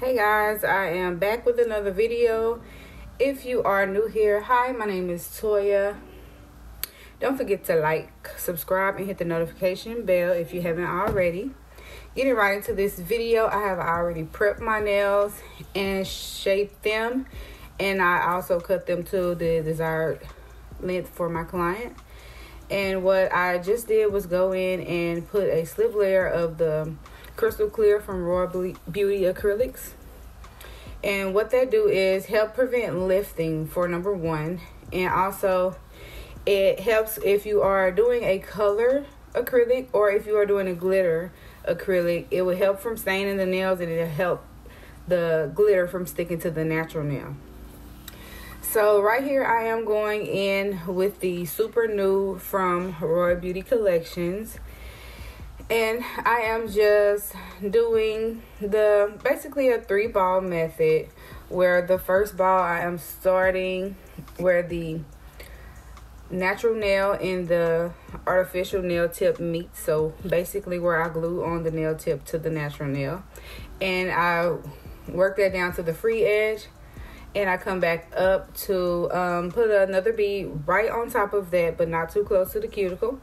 Hey guys, I am back with another video. If you are new here, hi, my name is Toya. Don't forget to like, subscribe, and hit the notification bell if you haven't already. Getting right into this video, I have already prepped my nails and shaped them, and I also cut them to the desired length for my client. And what I just did was go in and put a slip layer of the Crystal Clear from Royal Beauty Acrylics. And what they do is help prevent lifting for number one. And also it helps if you are doing a color acrylic or if you are doing a glitter acrylic. It will help from staining the nails, and it'll help the glitter from sticking to the natural nail. So right here I am going in with the Super Nude from Royal Beauty Collections. And I am just doing basically a 3-ball method, where the first ball I am starting where the natural nail and the artificial nail tip meet. So basically where I glue on the nail tip to the natural nail. And I work that down to the free edge. And I come back up to put another bead right on top of that, but not too close to the cuticle.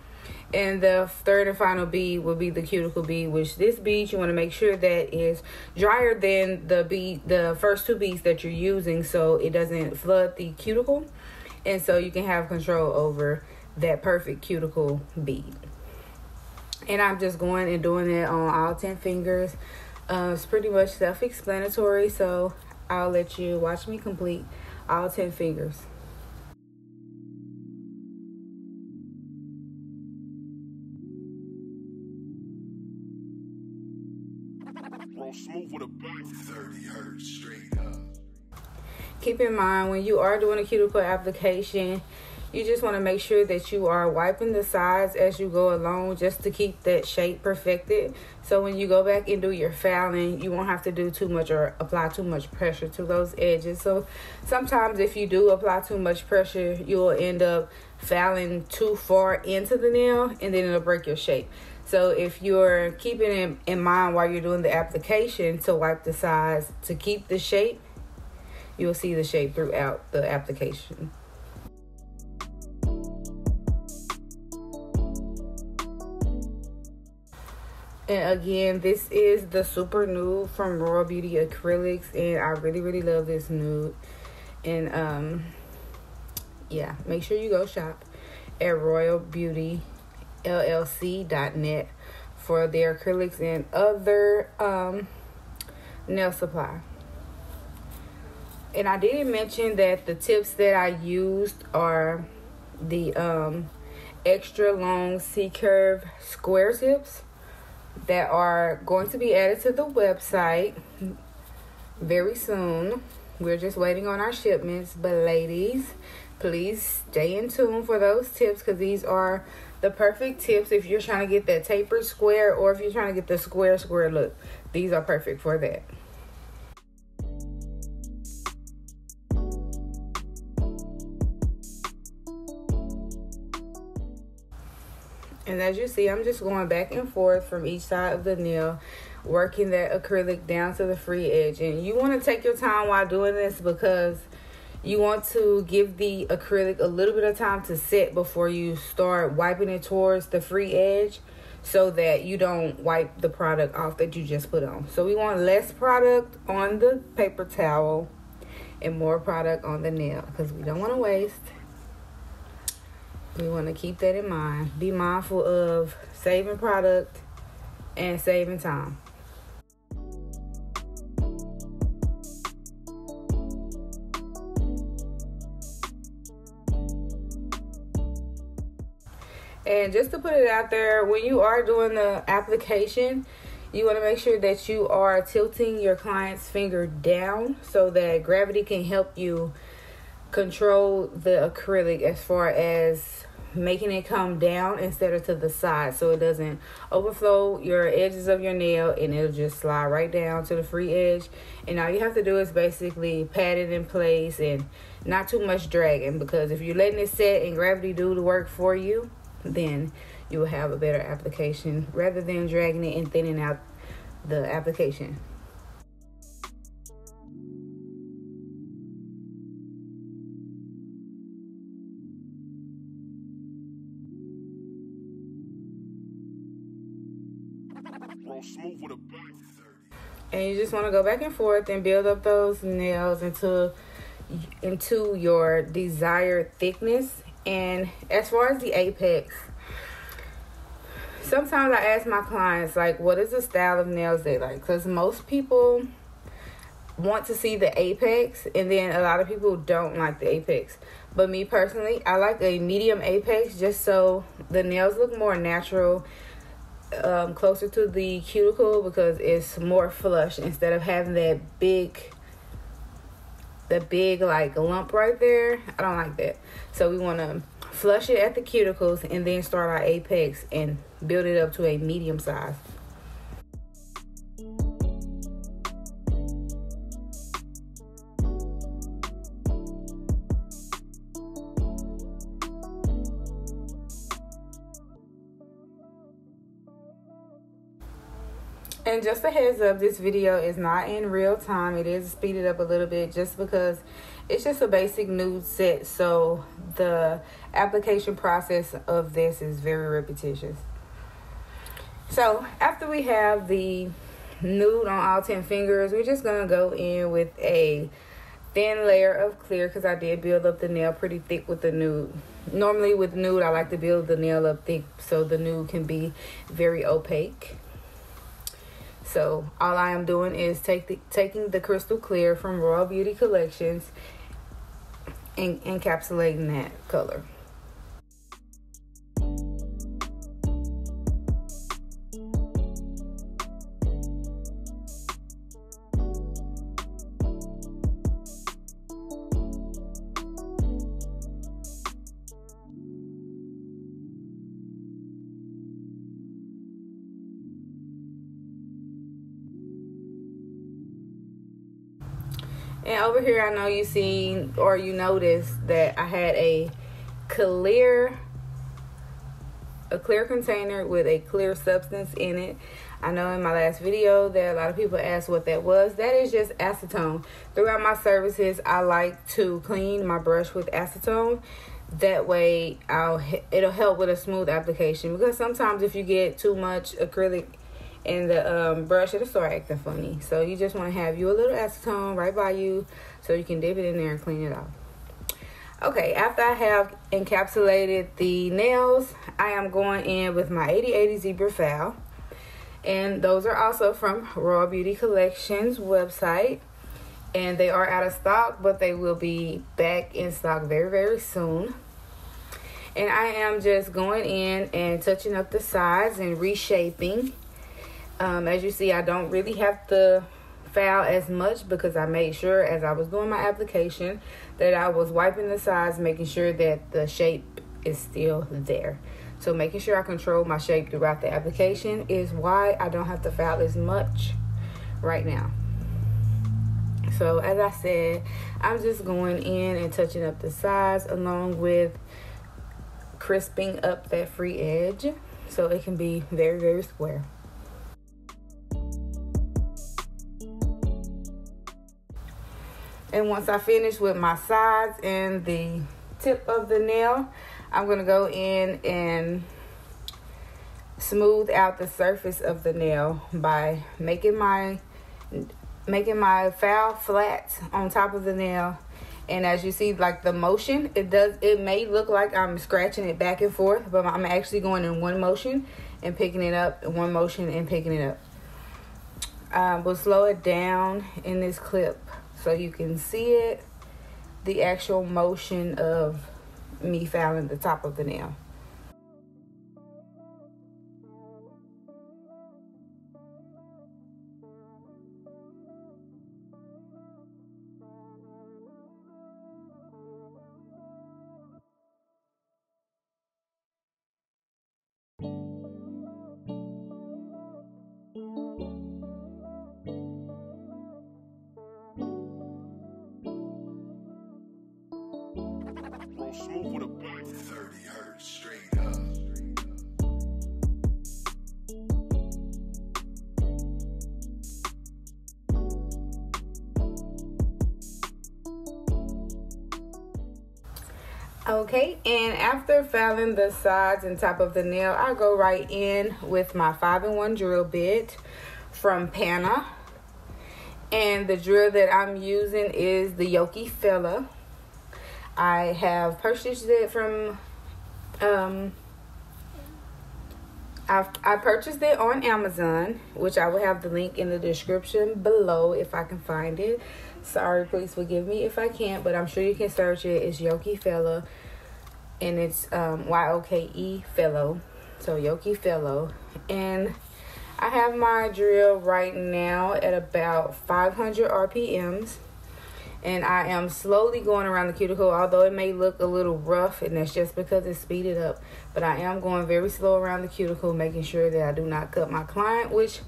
And the third and final bead will be the cuticle bead, which this bead you want to make sure that is drier than the first two beads that you're using, so it doesn't flood the cuticle, and so you can have control over that perfect cuticle bead. And I'm just going and doing it on all 10 fingers. It's pretty much self-explanatory, so I'll let you watch me complete all 10 fingers. Smooth with a bang. 30 hertz straight up. Keep in mind, when you are doing a cuticle application, you just want to make sure that you are wiping the sides as you go along, just to keep that shape perfected. So when you go back and do your filing, you won't have to do too much or apply too much pressure to those edges. So sometimes if you do apply too much pressure, you'll end up filing too far into the nail, and then it'll break your shape. So if you're keeping it in mind while you're doing the application to wipe the sides to keep the shape, you'll see the shape throughout the application. And again, this is the Super Nude from Royal Beauty Acrylics, and I really love this nude. And yeah, make sure you go shop at royalbeautyllc.net for their acrylics and other nail supply. And I didn't mention that the tips that I used are the extra long C-curve square tips that are going to be added to the website very soon. We're just waiting on our shipments, but ladies, please stay in tune for those tips, because these are the perfect tips if you're trying to get that tapered square, or if you're trying to get the square look. These are perfect for that. And as you see, I'm just going back and forth from each side of the nail, working that acrylic down to the free edge. And you want to take your time while doing this, because you want to give the acrylic a little bit of time to set before you start wiping it towards the free edge, so that you don't wipe the product off that you just put on. So we want less product on the paper towel and more product on the nail, because we don't want to waste. We want to keep that in mind. Be mindful of saving product and saving time. And just to put it out there, when you are doing the application, you want to make sure that you are tilting your client's finger down, so that gravity can help you control the acrylic as far as making it come down instead of to the side, so it doesn't overflow your edges of your nail, and it'll just slide right down to the free edge. And all you have to do is basically pat it in place and not too much dragging, because if you're letting it set and gravity do the work for you, then you will have a better application rather than dragging it and thinning out the application. Roll smooth with a bang. And you just want to go back and forth and build up those nails into your desired thickness. And as far as the apex, sometimes I ask my clients, like, what is the style of nails they like? Because most people want to see the apex, and then a lot of people don't like the apex. But me personally, I like a medium apex just so the nails look more natural, closer to the cuticle, because it's more flush instead of having the big like lump right there. I don't like that. So we want to flush it at the cuticles and then start our apex and build it up to a medium size. And just a heads up, this video is not in real time. It is speeded up a little bit just because it's just a basic nude set. So the application process of this is very repetitious. So after we have the nude on all 10 fingers, we're just going to go in with a thin layer of clear because I did build up the nail pretty thick with the nude. Normally with nude, I like to build the nail up thick so the nude can be very opaque. So all I am doing is taking the crystal clear from Royal Beauty Collections and encapsulating that color. And over here, I know you seen or you noticed that I had a clear container with a clear substance in it. I know in my last video that a lot of people asked what that was. That is just acetone. Throughout my services, I like to clean my brush with acetone. That way, it'll help with a smooth application. Because sometimes if you get too much acrylic in the brush, it'll start acting funny. So you just want to have you a little acetone right by you so you can dip it in there and clean it off. Okay, after I have encapsulated the nails, I am going in with my 8080 Zebra File. And those are also from Royal Beauty Collections website. And they are out of stock, but they will be back in stock very, very soon. And I am just going in and touching up the sides and reshaping. As you see, I don't really have to file as much because I made sure as I was doing my application that I was wiping the sides, making sure that the shape is still there. So making sure I control my shape throughout the application is why I don't have to file as much right now. So as I said, I'm just going in and touching up the sides along with crisping up that free edge so it can be very, very square. And once I finish with my sides and the tip of the nail, I'm going to go in and smooth out the surface of the nail by making my file flat on top of the nail. And as you see, like the motion, it may look like I'm scratching it back and forth, but I'm actually going in one motion and picking it up, and one motion and picking it up. We'll slow it down in this clip so you can see it, the actual motion of me filing the top of the nail. Roll smooth with a bang. 30 hertz straight up. Okay, and after filing the sides and top of the nail, I go right in with my 5-in-1 drill bit from Pana. And the drill that I'm using is the Yoki Fella. I have purchased it from, I purchased it on Amazon, which I will have the link in the description below if I can find it. Sorry, please forgive me if I can't, but I'm sure you can search it. It's Yoki Fellow, and it's Y-O-K-E Fellow. So Yoki Fellow. And I have my drill right now at about 500 RPMs. And I am slowly going around the cuticle, although it may look a little rough, and that's just because it's speeded up. But I am going very slow around the cuticle, making sure that I do not cut my client, which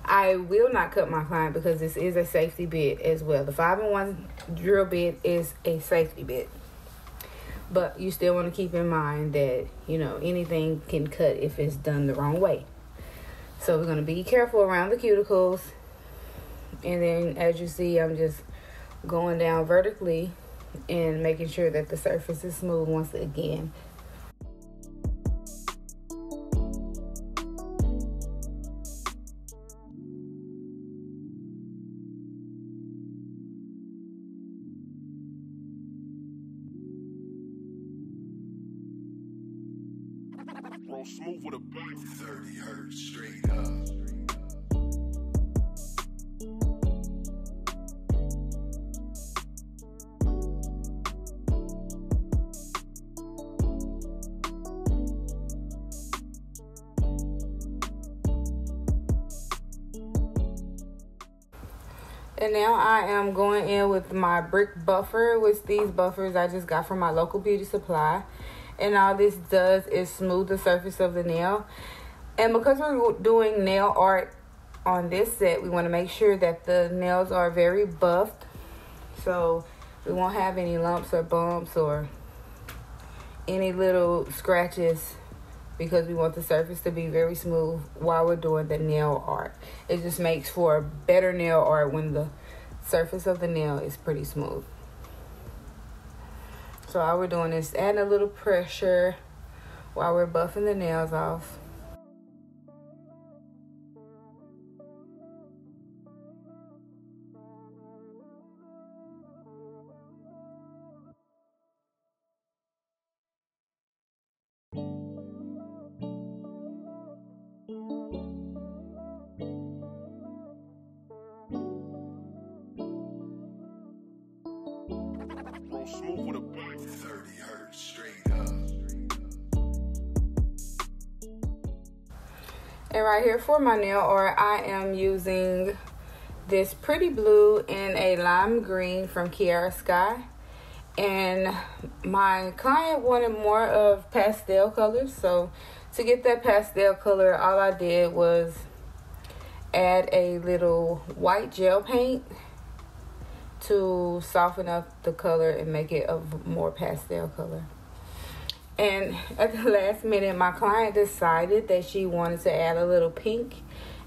I will not cut my client because this is a safety bit as well. The 5-in-1 drill bit is a safety bit. But you still want to keep in mind that, you know, anything can cut if it's done the wrong way. So we're going to be careful around the cuticles. And then as you see, I'm just going down vertically and making sure that the surface is smooth once again. Roll smooth with a bang. 30 hertz straight up. And now I am going in with my brick buffer, which these buffers I just got from my local beauty supply. And all this does is smooth the surface of the nail. And because we're doing nail art on this set, we want to make sure that the nails are very buffed. So we won't have any lumps or bumps or any little scratches, because we want the surface to be very smooth while we're doing the nail art. It just makes for better nail art when the surface of the nail is pretty smooth. So all we're doing is adding a little pressure while we're buffing the nails off. Roll smooth with a bang. 30 hertz straight up. And right here for my nail art, I am using this pretty blue and a lime green from Kiara Sky. And my client wanted more of pastel colors, so to get that pastel color, all I did was add a little white gel paint to soften up the color and make it a more pastel color. And at the last minute, my client decided that she wanted to add a little pink.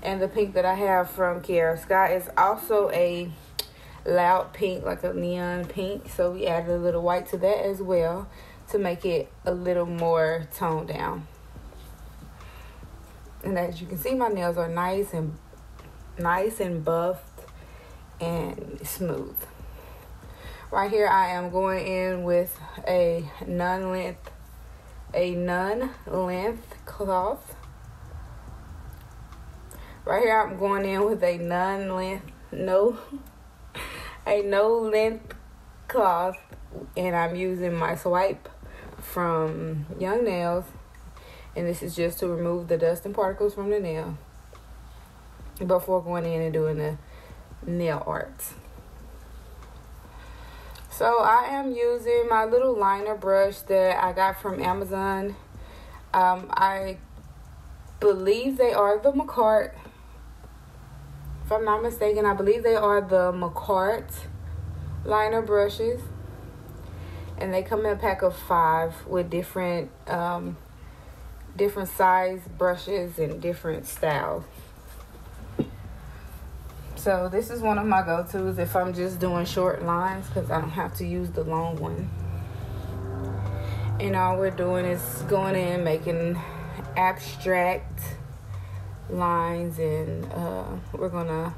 And the pink that I have from Kiara Sky is also a loud pink, like a neon pink. So we added a little white to that as well to make it a little more toned down. And as you can see, my nails are nice and buffed and smooth. Right here, I am going in with a nun-length cloth. Right here, I'm going in with a no-length cloth, and I'm using my swipe from Young Nails, and this is just to remove the dust and particles from the nail before going in and doing the nail art. So I am using my little liner brush that I got from Amazon. I believe they are the McCart. If I'm not mistaken, I believe they are the McCart liner brushes. And they come in a pack of 5 with different size brushes and different styles. So this is one of my go-tos if I'm just doing short lines, because I don't have to use the long one. And all we're doing is going in, making abstract lines, and we're gonna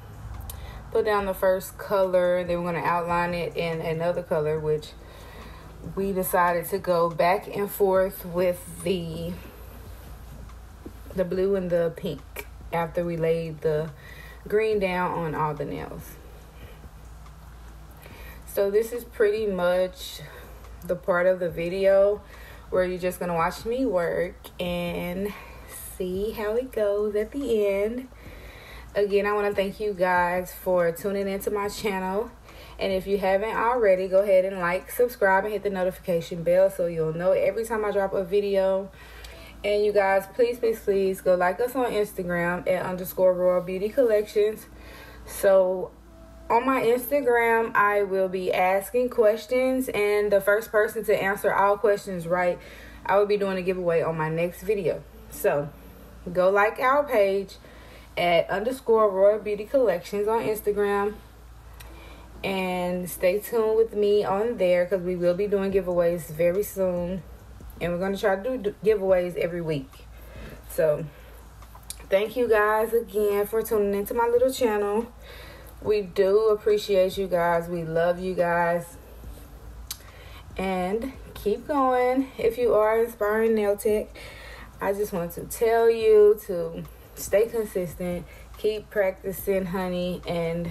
put down the first color, and then we're gonna outline it in another color, which we decided to go back and forth with the blue and the pink after we laid the green down on all the nails. So this is pretty much the part of the video where you're just gonna watch me work and see how it goes at the end. Again, I want to thank you guys for tuning into my channel, and if you haven't already, go ahead and like, subscribe, and hit the notification bell so you'll know every time I drop a video. And you guys, please go like us on Instagram at _RoyalBeautyCollections. So on my Instagram, I will be asking questions, and the first person to answer all questions right, I will be doing a giveaway on my next video. So go like our page at _RoyalBeautyCollections on Instagram, and stay tuned with me on there because we will be doing giveaways very soon, and we're going to try to do giveaways every week. So thank you guys again for tuning into my little channel. We do appreciate you guys. We love you guys. And keep going. If you are inspiring nail tech, I just want to tell you to stay consistent. Keep practicing, honey. And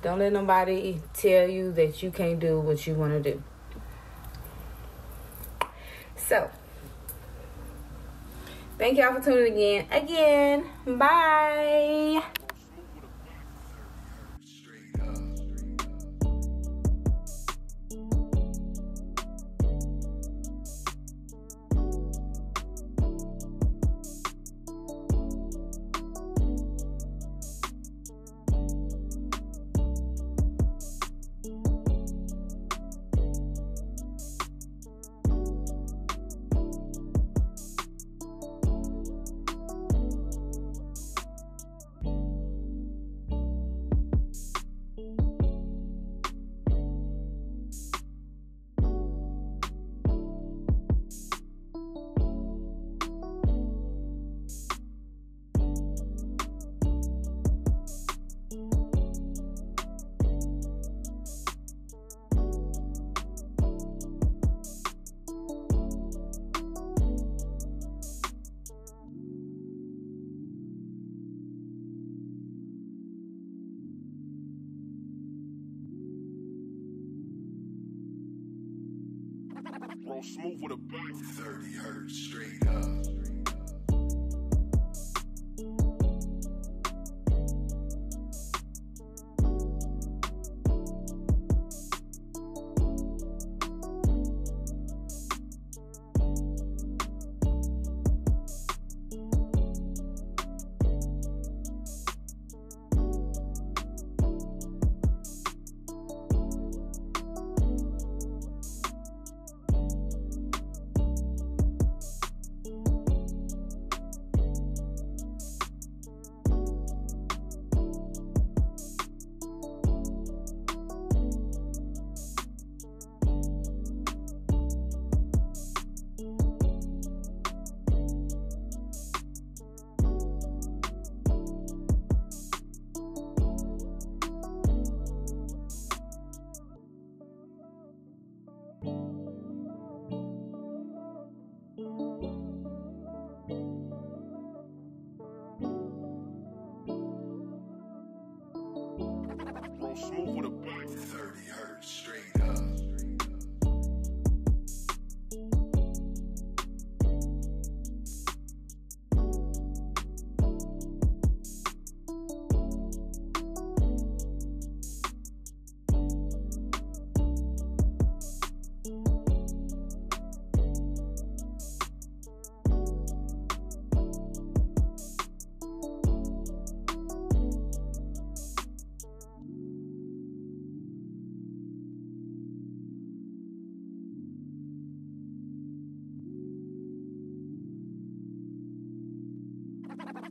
don't let nobody tell you that you can't do what you want to do. So, thank y'all for tuning in again. Bye. Roll smooth with a bang. 30 hertz straight up. Roll smooth with a bang. 30 hertz straight up.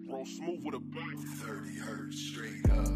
Roll smooth with a bang. 30 hertz straight up.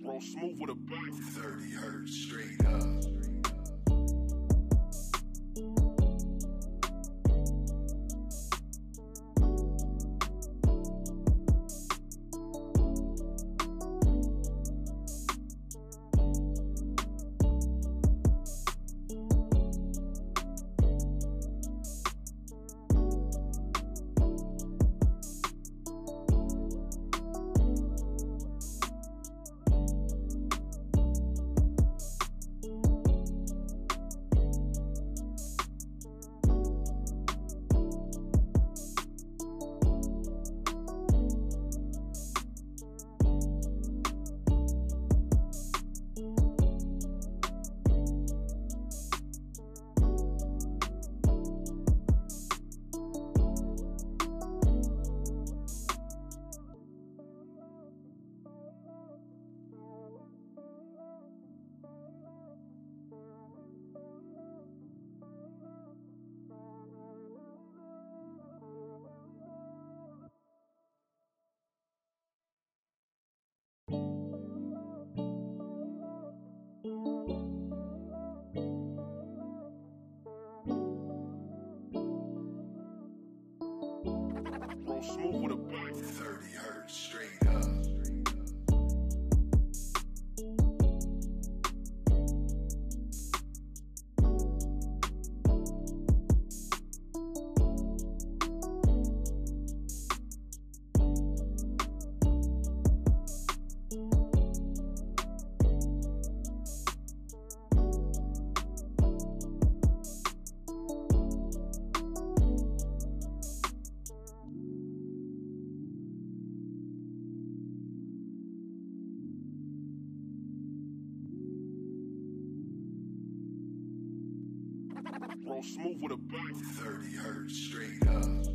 Roll smooth with a bang. 30 hertz straight up. Roll smooth with a bang. 30 hertz straight up. Roll smooth with a bang. 30 hertz straight up.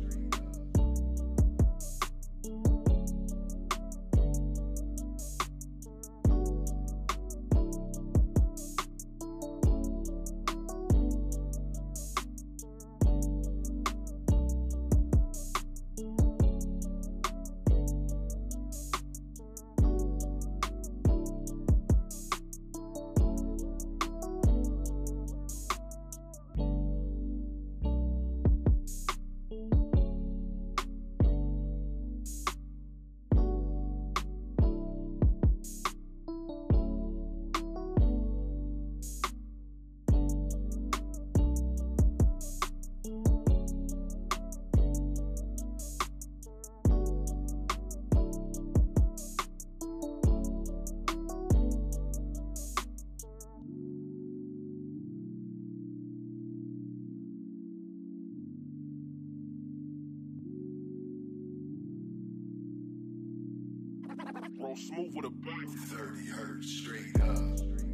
Roll smooth with a bang. 30 hertz straight up.